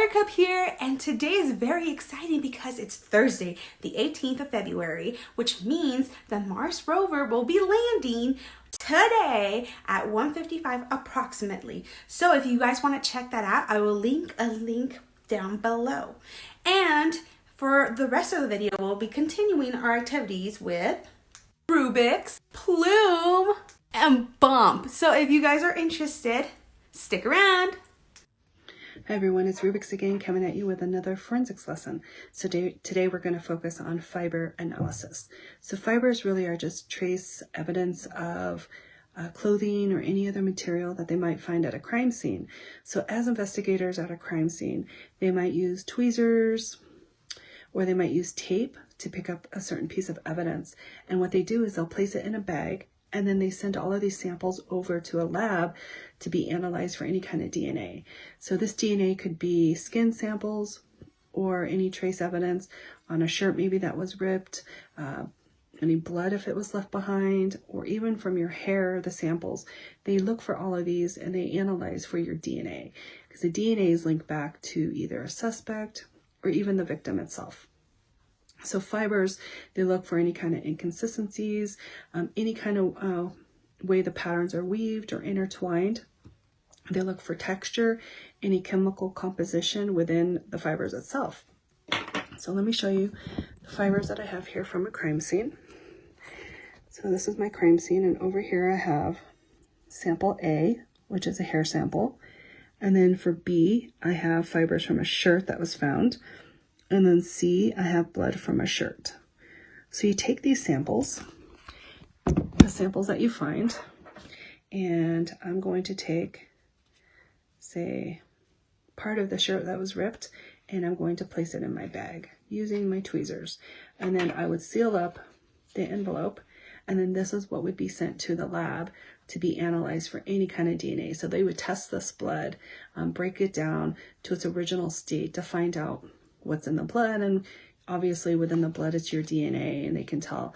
Buttercup here, and today is very exciting because it's Thursday, the 18th of February, which means the Mars rover will be landing today at 1:55 approximately. So if you guys want to check that out, I will link a link down below. And for the rest of the video, we'll be continuing our activities with Rubik's, Plume, and Bump. So if you guys are interested, stick around. Hi everyone, it's Rubik's again, coming at you with another forensics lesson. So today we're going to focus on fiber analysis. So fibers really are just trace evidence of clothing or any other material that they might find at a crime scene. So as investigators at a crime scene, they might use tweezers or they might use tape to pick up a certain piece of evidence. And what they do is they'll place it in a bag, and then they send all of these samples over to a lab to be analyzed for any kind of DNA. So this DNA could be skin samples or any trace evidence on a shirt maybe that was ripped, any blood if it was left behind, or even from your hair, the samples. They look for all of these and they analyze for your DNA, because the DNA is linked back to either a suspect or even the victim itself. So fibers, they look for any kind of inconsistencies, any kind of way the patterns are weaved or intertwined. They look for texture, any chemical composition within the fibers itself. So let me show you the fibers that I have here from a crime scene. So this is my crime scene, and over here I have sample A, which is a hair sample. And then for B, I have fibers from a shirt that was found. And then C, I have blood from a shirt. So you take these samples, the samples that you find, and I'm going to take, say, part of the shirt that was ripped, and I'm going to place it in my bag using my tweezers. And then I would seal up the envelope, and then this is what would be sent to the lab to be analyzed for any kind of DNA. So they would test this blood, break it down to its original state to find out what's in the blood, and obviously within the blood it's your DNA, and they can tell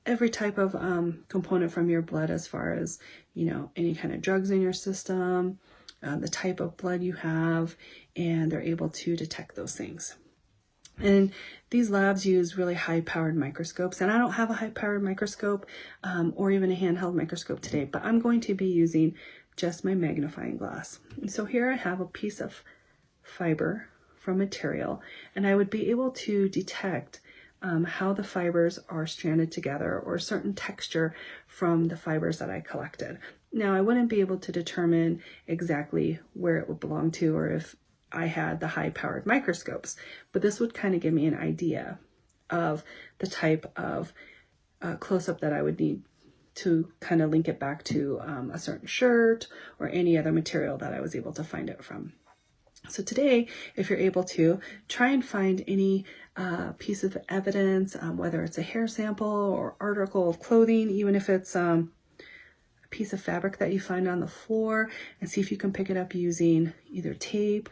every type of component from your blood as far as, you know, any kind of drugs in your system, the type of blood you have, and they're able to detect those things. And these labs use really high-powered microscopes, and I don't have a high-powered microscope or even a handheld microscope today, but I'm going to be using just my magnifying glass. And so here I have a piece of fiber from material, and I would be able to detect how the fibers are stranded together or certain texture from the fibers that I collected. Now, I wouldn't be able to determine exactly where it would belong to or if I had the high-powered microscopes, but this would kind of give me an idea of the type of close-up that I would need to kind of link it back to a certain shirt or any other material that I was able to find it from. So today, if you're able to, try and find any piece of evidence, whether it's a hair sample or article of clothing, even if it's a piece of fabric that you find on the floor, and see if you can pick it up using either tape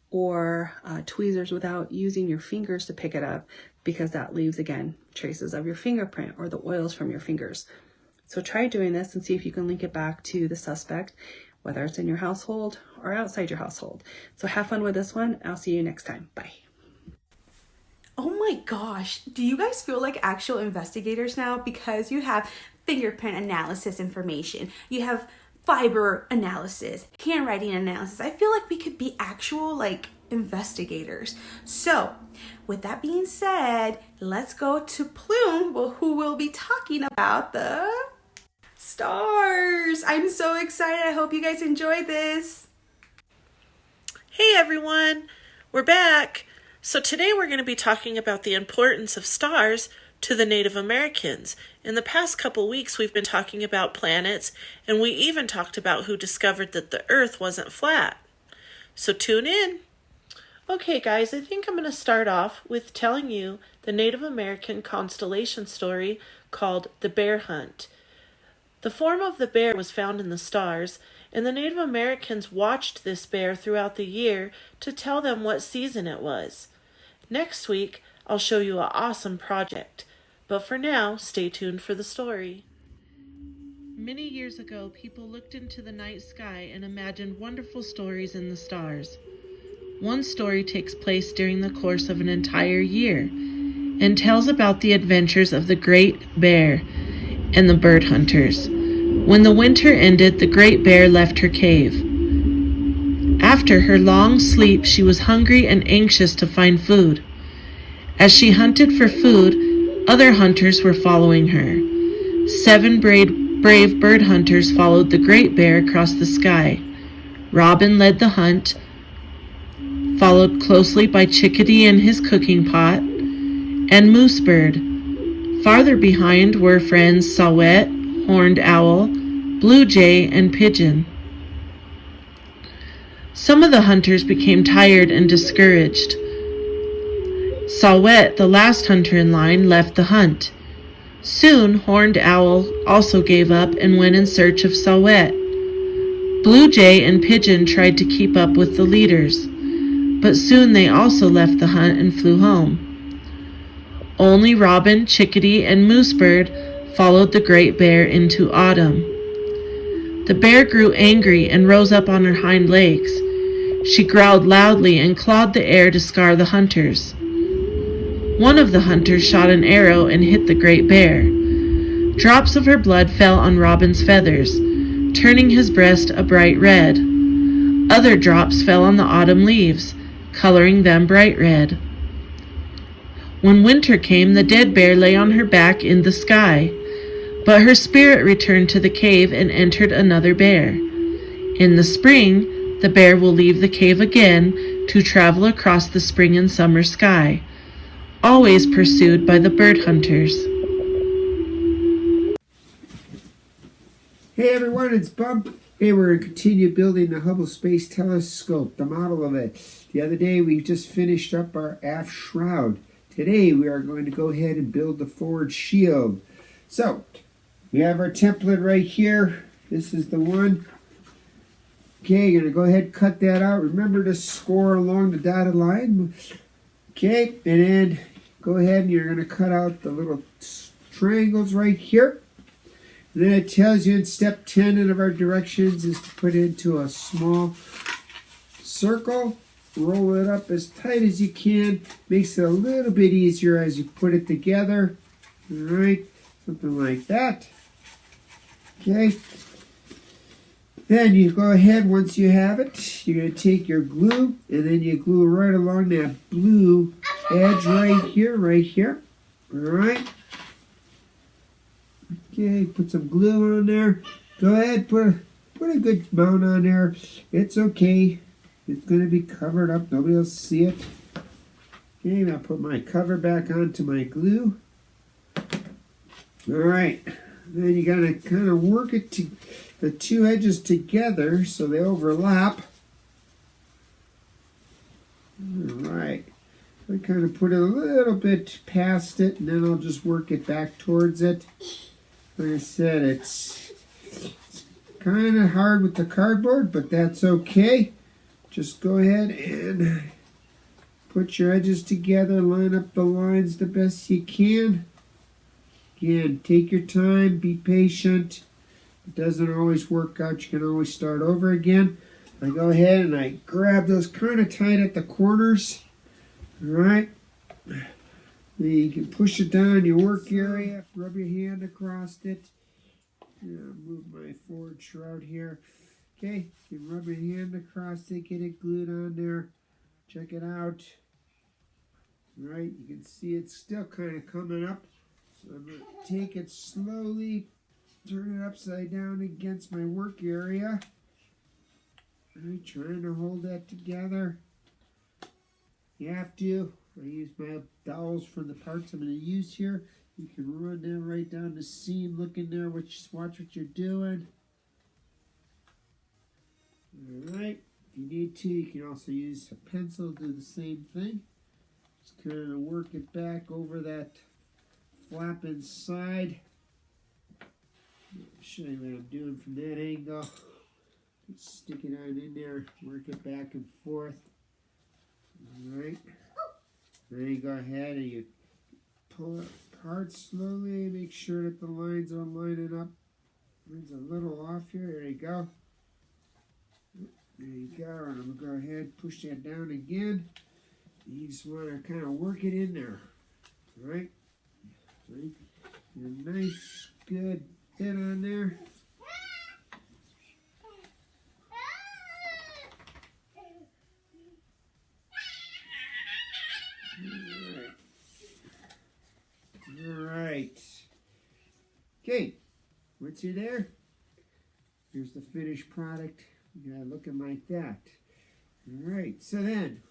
or tweezers without using your fingers to pick it up, because that leaves, again, traces of your fingerprint or the oils from your fingers. So try doing this and see if you can link it back to the suspect, whether it's in your household or outside your household. So have fun with this one. I'll see you next time. Bye. Oh my gosh, do you guys feel like actual investigators now? Because you have fingerprint analysis information, you have fiber analysis, handwriting analysis. I feel like we could be actual like investigators. So with that being said, let's go to Plume, who will be talking about the stars. I'm so excited. I hope you guys enjoyed this. Hey everyone, we're back. So today we're going to be talking about the importance of stars to the Native Americans. In the past couple weeks we've been talking about planets, and we even talked about who discovered that the Earth wasn't flat. So tune in. Okay guys, I think I'm going to start off with telling you the Native American constellation story called The Bear Hunt. The form of the bear was found in the stars, and the Native Americans watched this bear throughout the year to tell them what season it was. Next week, I'll show you an awesome project, but for now, stay tuned for the story. Many years ago, people looked into the night sky and imagined wonderful stories in the stars. One story takes place during the course of an entire year and tells about the adventures of the Great Bear and the bird hunters. When the winter ended, the Great Bear left her cave. After her long sleep, she was hungry and anxious to find food. As she hunted for food, other hunters were following her. 7 brave bird hunters followed the Great Bear across the sky. Robin led the hunt, followed closely by Chickadee and his cooking pot, and Moosebird. Farther behind were friends Saw-Whet, Horned Owl, Blue Jay, and Pigeon. Some of the hunters became tired and discouraged. Saw-Whet, the last hunter in line, left the hunt. Soon, Horned Owl also gave up and went in search of Saw-Whet. Blue Jay and Pigeon tried to keep up with the leaders, but soon they also left the hunt and flew home. Only Robin, Chickadee, and Moosebird followed the Great Bear into autumn. The bear grew angry and rose up on her hind legs. She growled loudly and clawed the air to scar the hunters. One of the hunters shot an arrow and hit the Great Bear. Drops of her blood fell on Robin's feathers, turning his breast a bright red. Other drops fell on the autumn leaves, coloring them bright red. When winter came, the dead bear lay on her back in the sky, but her spirit returned to the cave and entered another bear. In the spring, the bear will leave the cave again to travel across the spring and summer sky, always pursued by the bird hunters. Hey everyone, it's Bump. Hey, we're going to continue building the Hubble Space Telescope, the model of it. The other day we just finished up our aft shroud. Today we are going to go ahead and build the forward shield. So, we have our template right here. This is the one. Okay, you're going to go ahead and cut that out. Remember to score along the dotted line. Okay, and then go ahead and you're going to cut out the little triangles right here. And then it tells you in step 10 of our directions is to put it into a small circle. Roll it up as tight as you can. Makes it a little bit easier as you put it together. Alright, something like that. Okay. Then you go ahead, once you have it, you're going to take your glue, and then you glue right along that blue edge right here. Alright. Okay, put some glue on there. Go ahead, put a good amount on there. It's okay. It's going to be covered up. Nobody will see it. Okay, I'll put my cover back onto my glue. Alright. Then you got to kind of work it to the two edges together so they overlap. Alright. I kind of put it a little bit past it, and then I'll just work it back towards it. Like I said, it's kind of hard with the cardboard, but that's okay. Just go ahead and put your edges together, line up the lines the best you can. Again, take your time, be patient. If it doesn't always work out, you can always start over again. I go ahead and I grab those kind of tight at the corners. Alright. Then you can push it down your work area, rub your hand across it. Move my forward shroud here. Okay, you can rub your hand across it, get it glued on there. Check it out. Alright, you can see it's still kind of coming up. So I'm going to take it slowly, turn it upside down against my work area. Alright, trying to hold that together. You have to. I use my dowels for the parts I'm going to use here. You can run them right down the seam, look in there, watch what you're doing. Alright, if you need to, you can also use a pencil, do the same thing. Just kind of work it back over that flap inside. I'll show you what I'm doing from that angle. Just stick it on in there, work it back and forth. Alright. Then you go ahead and you pull it apart slowly, make sure that the lines are lining up. Lines a little off here, there you go. There you go. And I'm going to go ahead and push that down again. You just want to kind of work it in there. All right? Right? A nice, good hit on there. All right. Okay. Once you're there, here's the finished product. You got looking like that. All right. So then,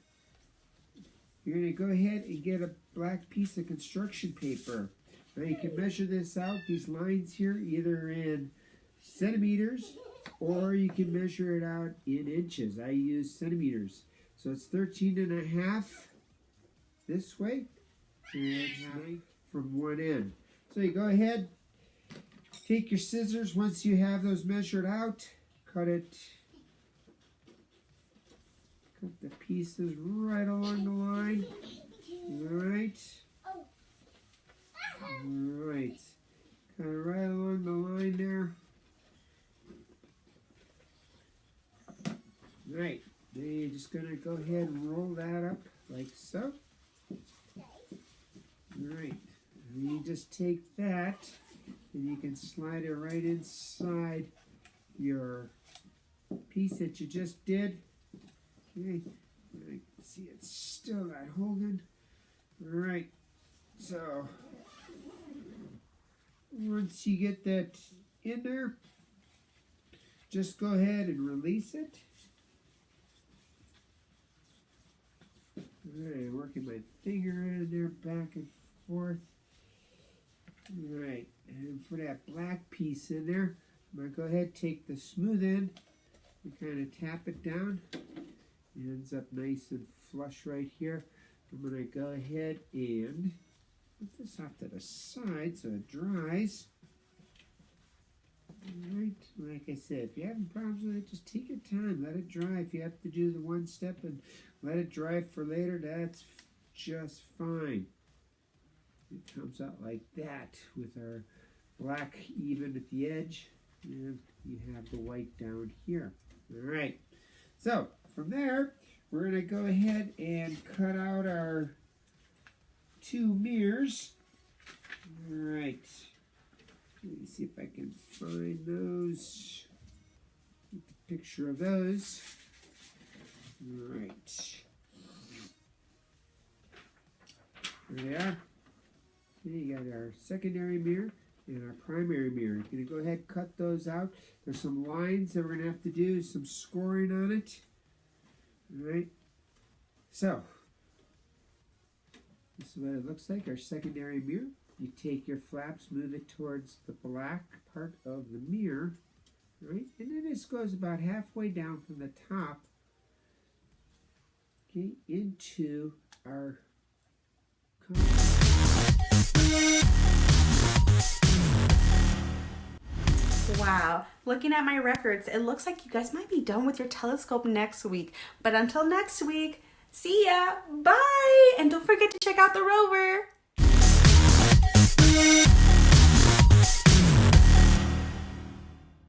you're going to go ahead and get a black piece of construction paper. Now you can measure this out, these lines here, either in centimeters or you can measure it out in inches. I use centimeters. So it's 13.5 this way and half from one end. So you go ahead, take your scissors once you have those measured out, cut the pieces right along the line. Alright. Alright. Cut it right along the line there. Right. Then you're just going to go ahead and roll that up like so. Alright. And you just take that and you can slide it right inside your piece that you just did. Okay. I can see it's still not holding. Alright. So once you get that in there, just go ahead and release it. Alright, working my finger in there back and forth. Alright, and for that black piece in there, I'm going to go ahead and take the smooth end and kind of tap it down. It ends up nice and flush right here. I'm going to go ahead and put this off to the side so it dries. Alright, like I said, if you're having problems with it, just take your time, let it dry. If you have to do the one step and let it dry for later, that's just fine. It comes out like that with our black even at the edge, and you have the white down here. Alright, so from there, we're going to go ahead and cut out our two mirrors. Alright. Let me see if I can find those. Get the picture of those. Alright. There they are. Okay, you got our secondary mirror and our primary mirror. You're going to go ahead and cut those out. There's some lines that we're going to have to do, some scoring on it. Alright. So, this is what it looks like, our secondary mirror. You take your flaps, move it towards the black part of the mirror, right? And then this goes about halfway down from the top, okay, into our Wow, looking at my records, it looks like you guys might be done with your telescope next week. But until next week, see ya, bye! And don't forget to check out the rover.